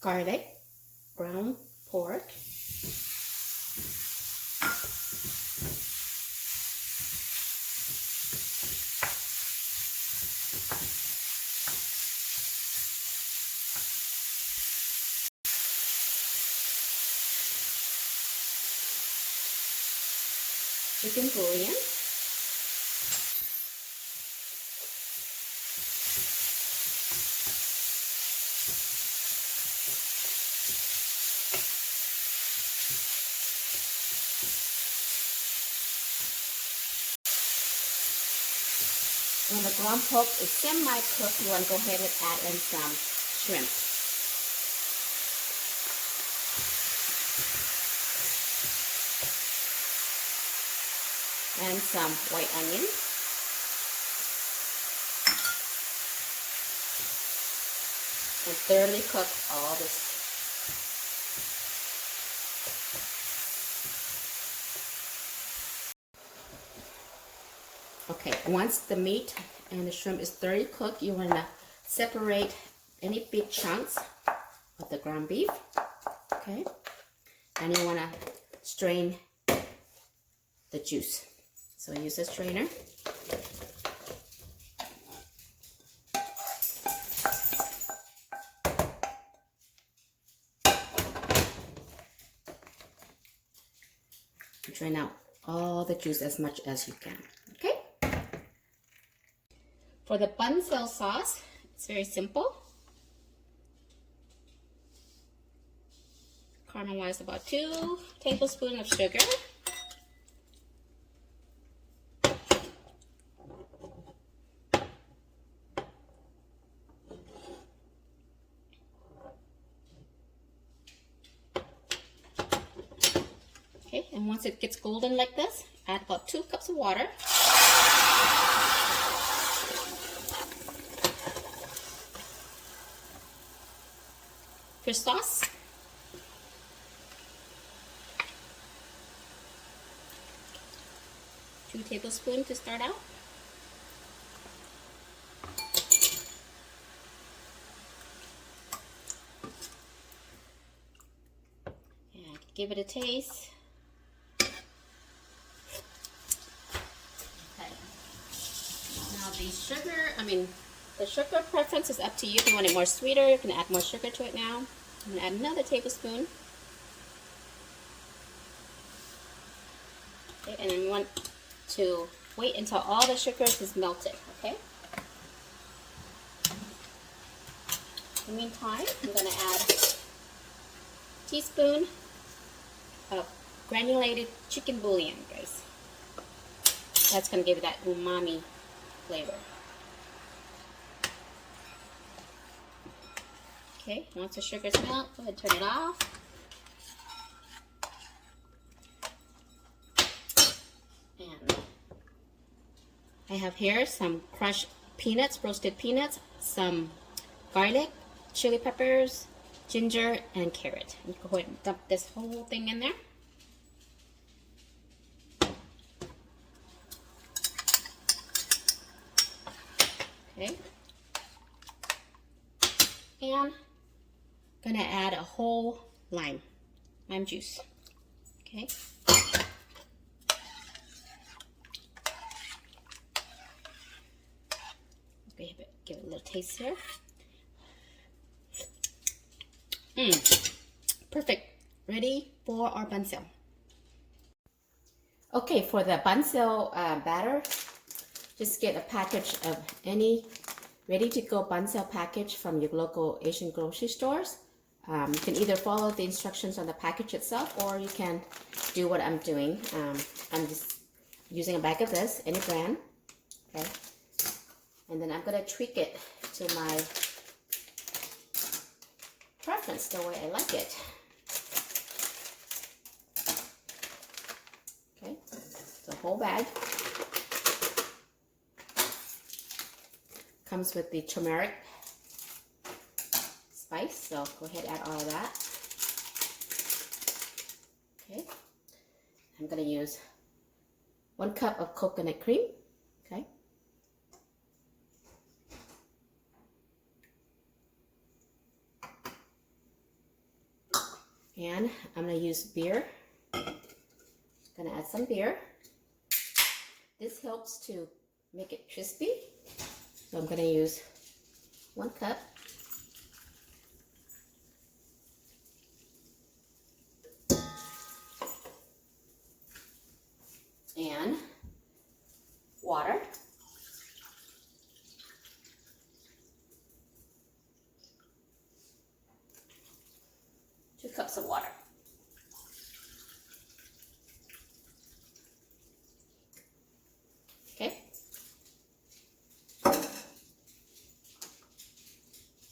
garlic, ground pork, chicken bouillon, when the ground pork is semi-cooked, you want to go ahead and add in some shrimp. And some white onion. And thoroughly cook all this. Okay, once the meat and the shrimp is thoroughly cooked, you want to separate any big chunks of the ground beef. Okay, and you want to strain the juice. So use a strainer. Drain out all the juice as much as you can. Okay? For the Banh Xeo sauce, it's very simple. Caramelize about 2 tablespoons of sugar. Okay, and once it gets golden like this, add about 2 cups of water. Fish sauce. Two tablespoons to start out. And give it a taste. The sugar preference is up to you. If you want it more sweeter, you can add more sugar to it now. I'm going to add another tablespoon. Okay, and then we want to wait until all the sugar is melted, okay? In the meantime, I'm going to add a teaspoon of granulated chicken bouillon, guys. That's going to give it that umami flavor. Okay, once the sugar's melt, go ahead and turn it off. And I have here some crushed peanuts, roasted peanuts, some garlic, chili peppers, ginger, and carrot. You go ahead and dump this whole thing in there. Okay. And gonna add a whole lime juice. Okay. Give it a little taste here. Perfect. Ready for our Banh Xeo. Okay, for the Banh Xeo batter, just get a package of any ready-to-go Banh Xeo package from your local Asian grocery stores. You can either follow the instructions on the package itself, or you can do what I'm doing. I'm just using a bag of this, any brand, okay? And then I'm going to tweak it to my preference, the way I like it. Okay, the whole bag comes with the turmeric spice, so go ahead and add all of that. Okay, I'm going to use 1 cup of coconut cream. Okay, And I'm gonna use beer. Gonna add some beer. This helps to make it crispy. So I'm gonna use 1 cup. And water. 2 cups of water. Okay.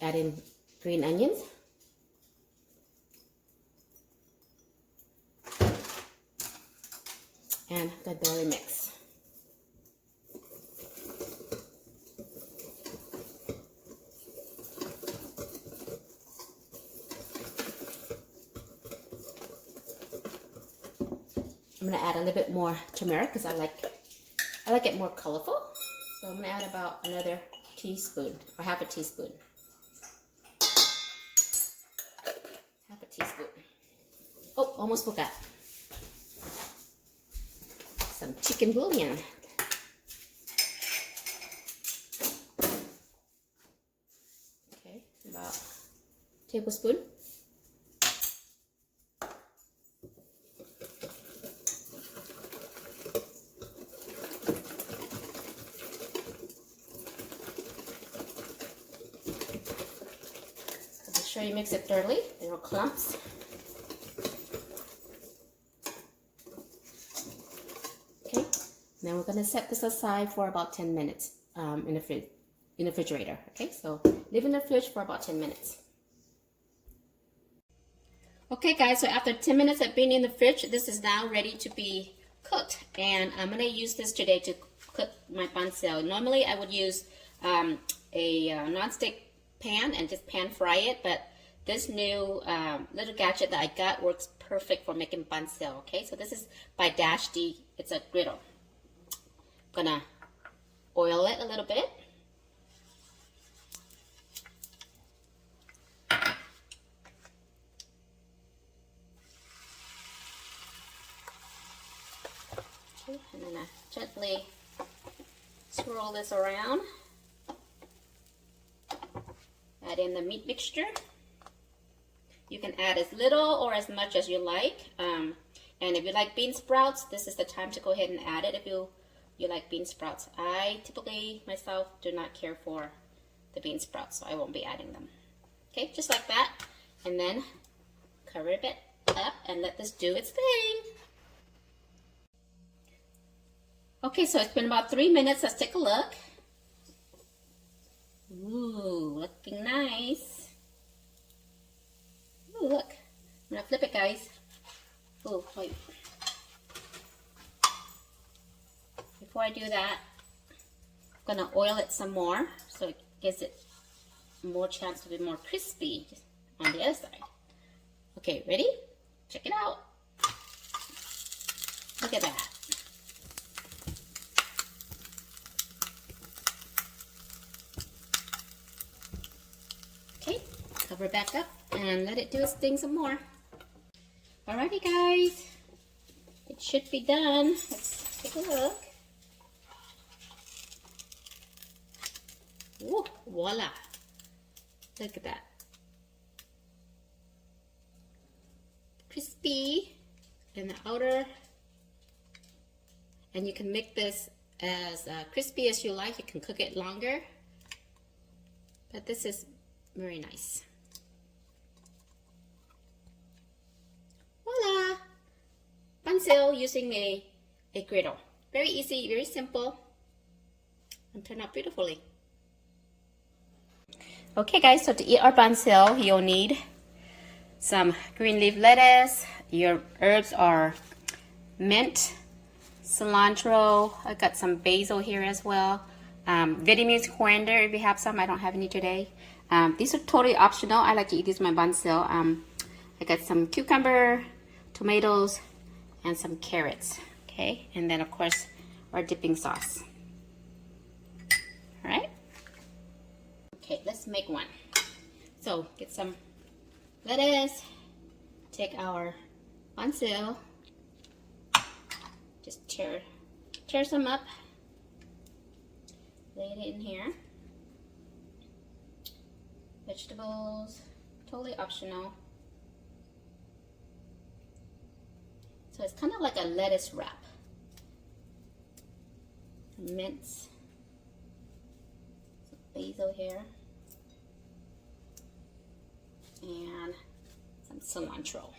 Add in green onions. And the berry mix. I'm gonna add a little bit more turmeric because I like it more colorful. So I'm gonna add about another teaspoon or half a teaspoon. Half a teaspoon. Oh, almost forgot. Some chicken bouillon. Okay, about a tablespoon. Make sure you mix it thoroughly. There are clumps. Okay, then we're gonna set this aside for about 10 minutes in the refrigerator. Okay, so leave in the fridge for about 10 minutes. Okay guys, so after 10 minutes of being in the fridge, this is now ready to be cooked. And I'm gonna use this today to cook my banh xeo. Normally I would use a non-stick pan and just pan fry it, but this new little gadget that I got works perfect for making banh xeo. Okay, so this is by -D. It's a griddle. I'm gonna oil it a little bit. Okay, and then I gently swirl this around. Add in the meat mixture. You can add as little or as much as you like. And if you like bean sprouts, this is the time to go ahead and add it if you like bean sprouts. I typically, myself, do not care for the bean sprouts, so I won't be adding them. Okay, just like that. And then cover it up and let this do its thing. Okay, so it's been about 3 minutes. Let's take a look. Ooh, looking nice. Ooh, look. I'm gonna flip it, guys. Ooh, wait. Before I do that, I'm gonna oil it some more so it gives it more chance to be more crispy on the other side. Okay, ready? Check it out. Look at that. Okay, cover it back up and let it do its thing some more. Alrighty guys, it should be done. Let's take a look. Ooh, voila. Look at that. Crispy in the outer. And you can make this as crispy as you like. You can cook it longer. But this is very nice. Voila! Banh xeo using a griddle. Very easy, very simple, and turned out beautifully. Okay guys, so to eat our banh xeo, you'll need some green leaf lettuce. Your herbs are mint, cilantro. I got some basil here as well. Vietnamese coriander if you have some. I don't have any today. These are totally optional. I like to eat these in my banh xeo. I got some cucumber, tomatoes, and some carrots. Okay, and then of course our dipping sauce. All right. Okay, let's make one. So get some lettuce, take our Banh Xeo, just tear some up, lay it in here. Vegetables, totally optional. So it's kind of like a lettuce wrap. Mince, some basil here, and some cilantro.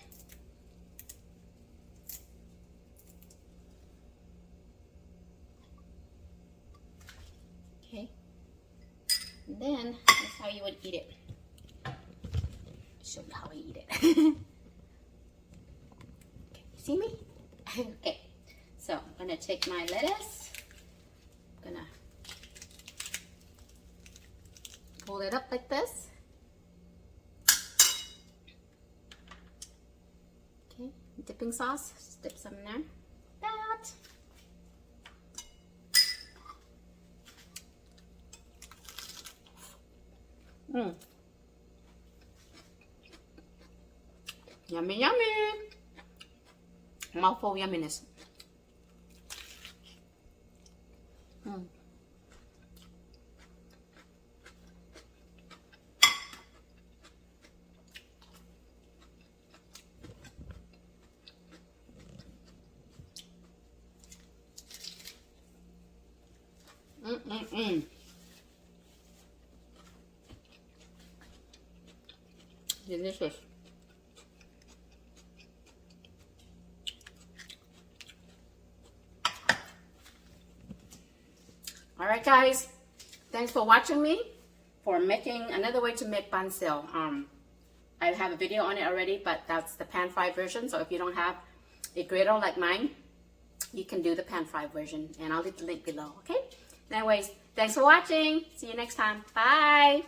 Okay, and then that's how you would eat it. Show you how I eat it. Okay, you see me? Okay, so I'm gonna take my lettuce. I'm gonna fold it up like this. Okay, dipping sauce, just dip some in there. That. Yummy, yummy. Mouthful yumminess. Delicious. All right, guys. Thanks for watching me for making another way to make Banh Xeo. I have a video on it already, but that's the pan-fried version. So if you don't have a griddle like mine, you can do the pan-fried version, and I'll leave the link below. Okay. Anyways, thanks for watching. See you next time. Bye.